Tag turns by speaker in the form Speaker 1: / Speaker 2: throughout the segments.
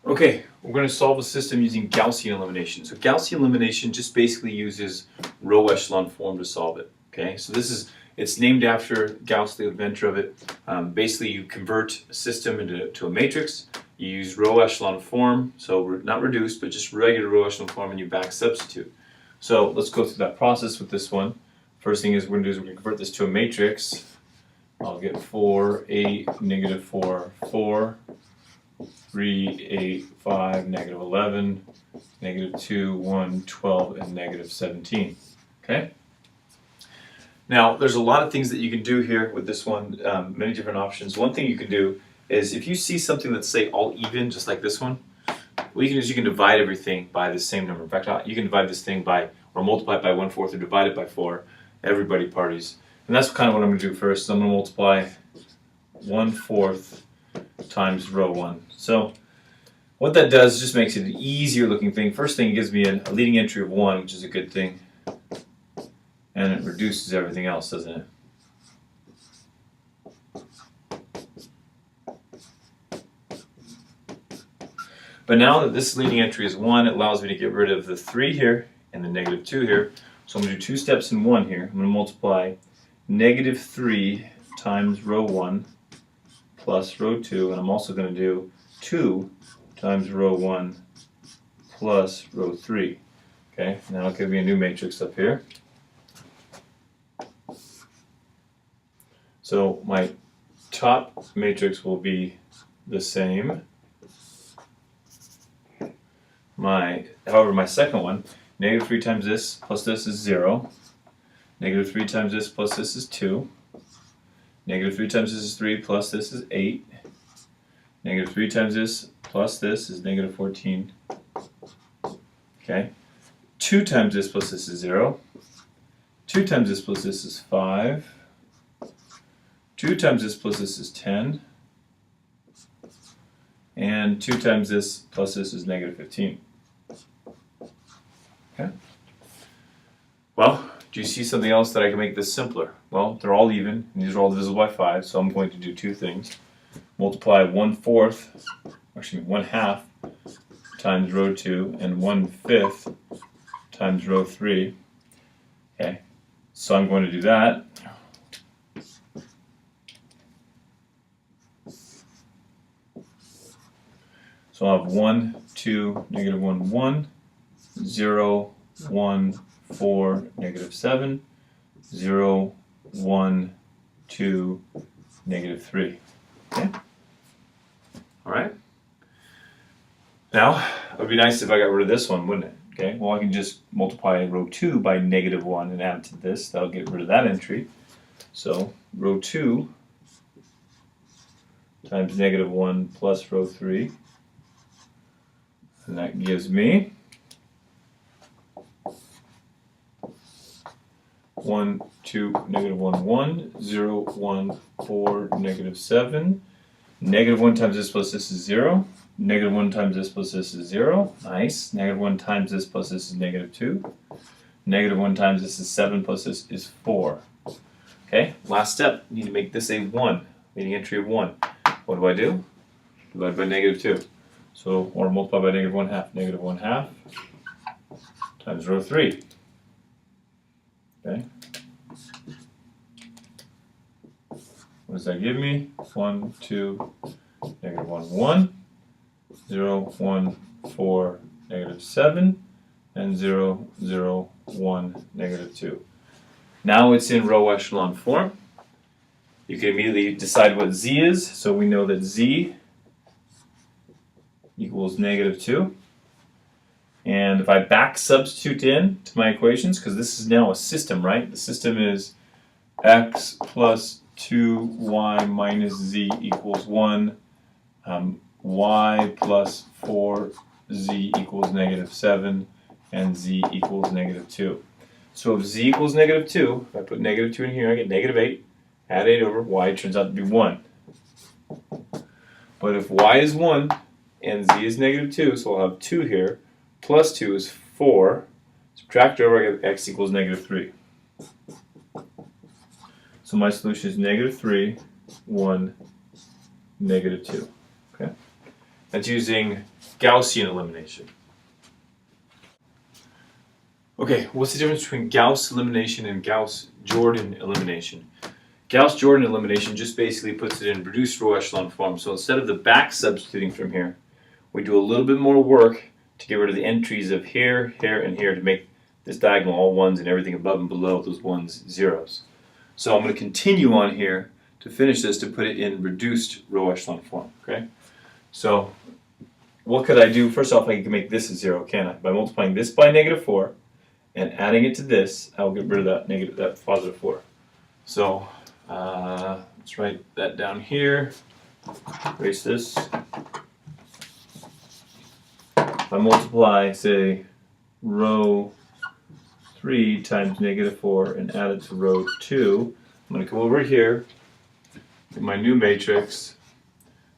Speaker 1: Okay, we're going to solve a system using Gaussian elimination. So Gaussian elimination just basically uses row echelon form to solve it. Okay, so it's named after Gauss, the inventor of it. Basically, you convert a system into a matrix. You use row echelon form, so not reduced, but just regular row echelon form, and you back substitute. So let's go through that process with this one. First thing we're going to convert this to a matrix. I'll get 4, 8, negative 4, 4. 3, 8, 5, negative 11, negative 2, 1, 12, and negative 17. Okay? Now, there's a lot of things that you can do here with this one, many different options. One thing you can do is if you see something that's, say, all even, just like this one, what you can do is you can divide everything by the same number. In fact, you can divide this thing by, or multiply it by 1/4 or divide it by 4, everybody parties. And that's kind of what I'm going to do first. So I'm going to multiply 1/4 times row 1. So what that does just makes it an easier looking thing. First thing, it gives me a leading entry of 1, which is a good thing. And it reduces everything else, doesn't it? But now that this leading entry is 1, it allows me to get rid of the 3 here and the negative 2 here. So I'm going to do 2 steps in 1 here. I'm going to multiply negative 3 times row 1 plus row 2, and I'm also going to do 2 times row 1 plus row 3. Okay, now it'll give me a new matrix up here. So my top matrix will be the same. However, my second one, negative 3 times this plus this is 0. Negative 3 times this plus this is 2. Negative 3 times this is 3 plus this is 8. Negative 3 times this plus this is negative 14. Okay. 2 times this plus this is 0. 2 times this plus this is 5. 2 times this plus this is 10. And 2 times this plus this is negative 15. Okay. Well, do you see something else that I can make this simpler? Well, they're all even, and these are all divisible by 5, so I'm going to do 2 things. Multiply 1/4, actually 1/2 times row 2, and 1/5 times row 3. Okay, so I'm going to do that. So I'll have 1, 2, negative 1, 1, 0, 1, 4, negative 7, 0, 1, 2, negative 3. Okay? Alright? Now, it would be nice if I got rid of this one, wouldn't it? Okay, well I can just multiply row 2 by negative 1 and add to this. That'll get rid of that entry. So, row 2 times negative 1 plus row 3. And that gives me 1, 2, negative 1, 1, 0, 1, 4, negative 7. Negative 1 times this plus this is 0. Negative 1 times this plus this is 0. Nice. Negative 1 times this plus this is negative 2. Negative 1 times this is 7 plus this is 4. Okay, last step. You need to make this a 1, leading entry of 1. What do? Divide by negative 2. So, or multiply by negative 1/2. Negative 1/2 times row 3. Okay. What does that give me? 1, 2, negative 1, 1, 0, 1, 4, negative 7, and 0, 0, 1, negative 2. Now it's in row echelon form. You can immediately decide what z is. So we know that z equals negative 2. And if I back substitute in to my equations, because this is now a system, right? The system is x plus 2y minus z equals 1, y plus 4z equals negative 7, and z equals negative 2. So if z equals negative 2, if I put negative 2 in here, I get negative 8. Add 8 over, y turns out to be 1. But if y is 1 and z is negative 2, so I'll have 2 here, plus 2 is 4. Subtract over, I get x equals negative 3. So my solution is negative 3, 1, negative 2. Okay? That's using Gaussian elimination. Okay, what's the difference between Gauss elimination and Gauss-Jordan elimination? Gauss-Jordan elimination just basically puts it in reduced row echelon form. So instead of the back substituting from here, we do a little bit more work to get rid of the entries of here, here, and here to make this diagonal all ones and everything above and below those ones zeros. So I'm going to continue on here to finish this to put it in reduced row echelon form. Okay. So what could I do? First off, I can make this a 0, can I? By multiplying this by -4 and adding it to this, I'll get rid of that +4. So let's write that down here. Erase this. If I multiply, say, row 3 times -4 and add it to row 2, I'm going to come over here, get my new matrix.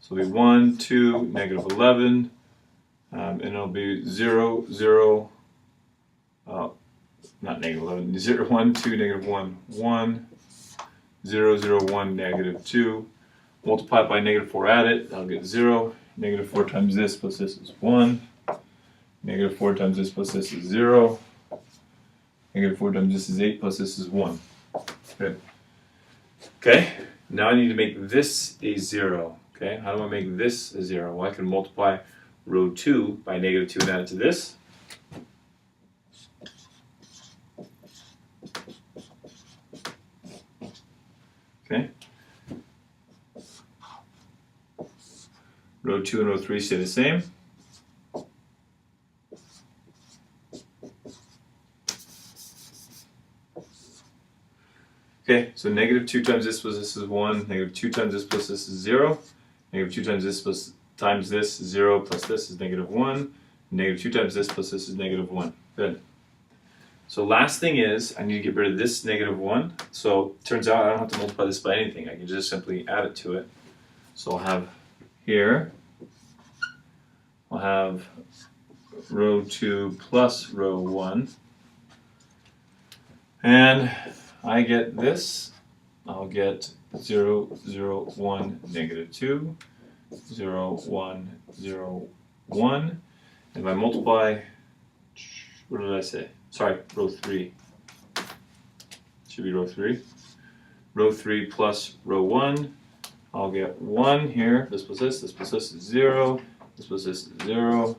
Speaker 1: So it'll be 1, 2, -11, and it'll be 0, 0, not -11, 0, 1, 2, -1, 1, 0, 0, 1, -2. Multiply it by -4, add it, I'll get 0. -4 times this plus this is 1. -4 times this plus this is 0. -4 times this is 8 plus this is 1. Good. Okay, now I need to make this a 0. Okay, how do I make this a 0? Well, I can multiply row 2 by -2 and add it to this. Okay. Row 2 and row 3 stay the same. Okay, so -2 times this plus this is 1, -2 times this plus this is 0, -2 times this plus times this 0 plus this is -1, -2 times this plus this is -1. Good. So last thing is, I need to get rid of this -1. So it turns out I don't have to multiply this by anything. I can just simply add it to it. So I'll have here, I'll have row 2 plus row 1. And I get this. I'll get 0, 0, 1, -2, 0, 1, 0, 1. And if I multiply, what did I say? Sorry, row 3. Should be row 3. Row 3 plus row 1. I'll get 1 here. This plus this is 0. This plus this is 0.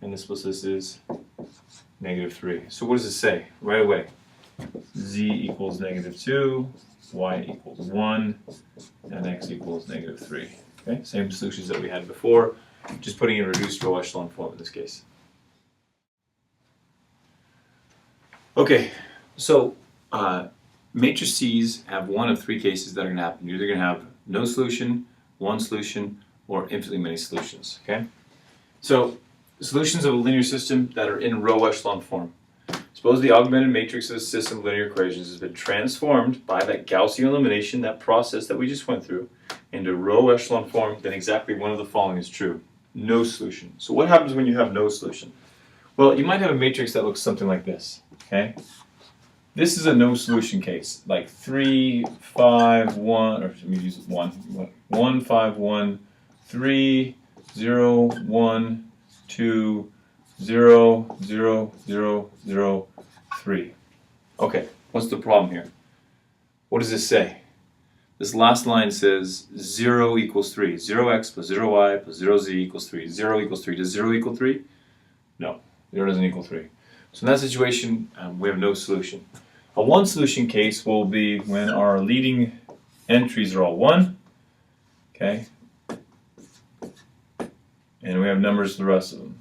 Speaker 1: And this plus this is -3. So what does it say right away? Z equals -2, Y equals 1, and X equals -3. Okay, same solutions that we had before, just putting in reduced row echelon form in this case. Okay, so matrices have one of 3 cases that are going to happen. You're either going to have no solution, one solution, or infinitely many solutions. Okay, so solutions of a linear system that are in row echelon form. Suppose the augmented matrix of a system of linear equations has been transformed by that Gaussian elimination, that process that we just went through, into row echelon form, then exactly one of the following is true. No solution. So what happens when you have no solution? Well, you might have a matrix that looks something like this. Okay? This is a no solution case, like 3, 5, 1, or let me use 1. 1, 5, 1, 3, 0, 1, 2, 0, 0, 0, 0, 3. Okay, what's the problem here? What does this say? This last line says 0 equals 3. 0x plus 0y plus 0z equals 3. 0 equals 3. Does 0 equal 3? No, 0 doesn't equal 3. So in that situation, we have no solution. A one solution case will be when our leading entries are all 1. Okay? And we have numbers for the rest of them.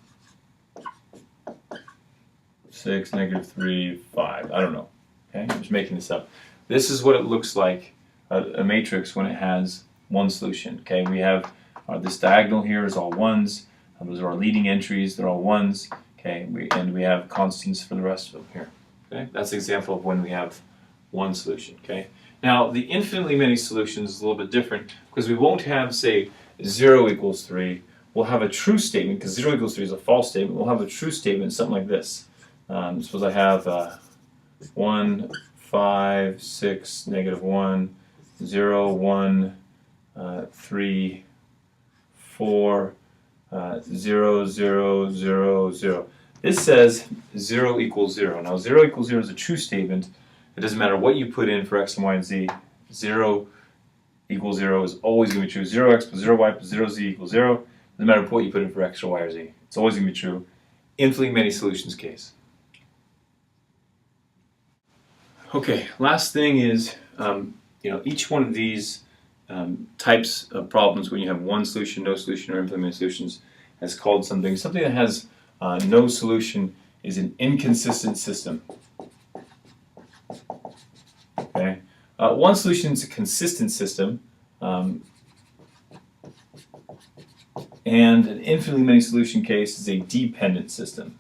Speaker 1: 6, -3, 5. I don't know. Okay, I'm just making this up. This is what it looks like, a matrix when it has one solution. Okay, we have this diagonal here is all 1s. Those are our leading entries. They're all 1s. Okay, and we have constants for the rest of them here. Okay, that's an example of when we have one solution. Okay, now the infinitely many solutions is a little bit different because we won't have, say, 0 equals 3. We'll have a true statement because 0 equals 3 is a false statement. We'll have a true statement, something like this. Suppose I have 1, 5, 6, -1, 0, 1, 3, 4, 0, 0, 0, 0. This says 0 equals 0. Now 0 equals 0 is a true statement. It doesn't matter what you put in for x and y and z. 0 equals 0 is always going to be true. 0x plus 0y plus 0z equals 0. Doesn't matter what you put in for x or y or z. It's always going to be true. Infinitely many solutions case. Okay, last thing is, each one of these types of problems, when you have one solution, no solution, or infinitely many solutions, is called something. Something that has no solution is an inconsistent system. Okay, one solution is a consistent system, and an infinitely many solution case is a dependent system.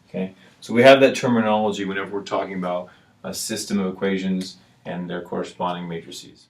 Speaker 1: Okay, so we have that terminology whenever we're talking about a system of equations and their corresponding matrices.